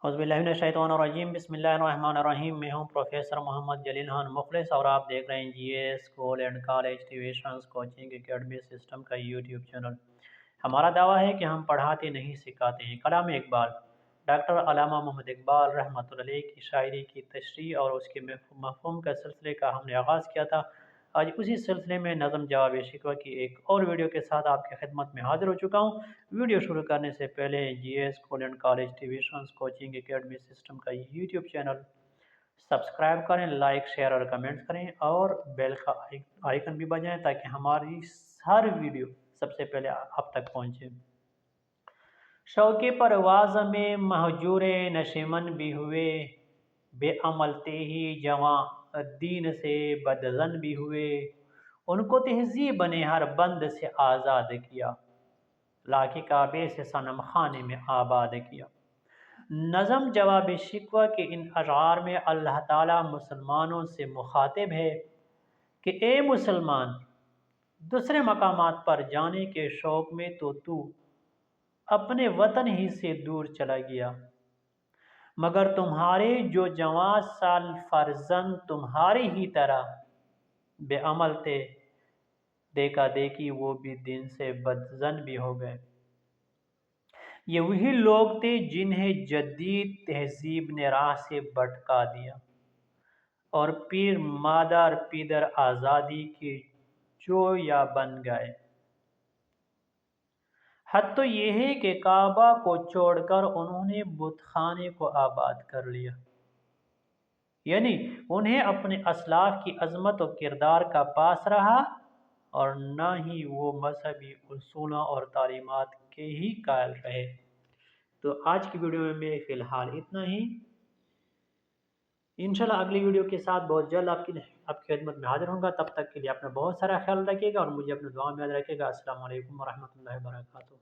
औज़ुबिल्लाहिमिनश्शैतानिर्रजीम बिस्मिल्लाहिर्रहमानिर्रहीम। मैं हूँ प्रोफेसर मोहम्मद जलील खान मुखलिस और आप देख रहे हैं GS school and college tuitions coaching academy system का यूट्यूब चैनल। हमारा दावा है कि हम पढ़ाते नहीं सिखाते हैं। कलाम इकबाल। डॉक्टर अल्लामा मोहम्मद इकबाल रहमतुल्लाह अलैह की शायरी की तशरीह और उसके मफ़हूम के सिलसिले का हमने आगाज़ किया था। आज उसी सिलसिले में नज़म जवाब शिकवा की एक और वीडियो के साथ आपकी खिदमत में हाजिर हो चुका हूँ। वीडियो शुरू करने से पहले GS school and college tuitions coaching academy system का यूट्यूब चैनल सब्सक्राइब करें, लाइक शेयर और कमेंट्स करें और बेल का आइकन भी बजाएं ताकि हमारी हर वीडियो सबसे पहले आप तक पहुँचे। शौक़े परवाज़ में महजूर नशेमन भी हुए, बेअमलते ही जवां दीन से बदज़न भी हुए। उनको तहज़ीब ने हर बंद से आज़ाद किया, लाके काबे से सनम खाने में आबाद किया। नज़म जवाब शिकवा के इन अशार में अल्लाह ताला मुसलमानों से मुखातिब है कि ए मुसलमान, दूसरे मकामात पर जाने के शौक़ में तो तू अपने वतन ही से दूर चला गया, मगर तुम्हारे जो जवां साल फर्जंद तुम्हारी ही तरह बेअमल थे, देखा देखी वो भी दिन से बदजन भी हो गए। ये वही लोग थे जिन्हें जदीद तहजीब ने राह से भटका दिया और पीर मादर पीदर आज़ादी के जोया बन गए। हद तो ये है कि काबा को छोड़कर उन्होंने बुतखाने को आबाद कर लिया, यानी उन्हें अपने असलाफ की अजमत और किरदार का पास रहा और न ही वो मजहबी उसूलों और तालीमात के ही कायल रहे। तो आज की वीडियो में फ़िलहाल इतना ही। इंशाल्लाह अगली वीडियो के साथ बहुत जल्द आपकी खिदमत में हाजिर होगा। तब तक के लिए अपना बहुत सारा ख्याल रखिएगा और मुझे अपने दुआ में याद रखिएगा। अस्सलाम वालेकुम वरहमतुल्लाहि वबरकातुहू।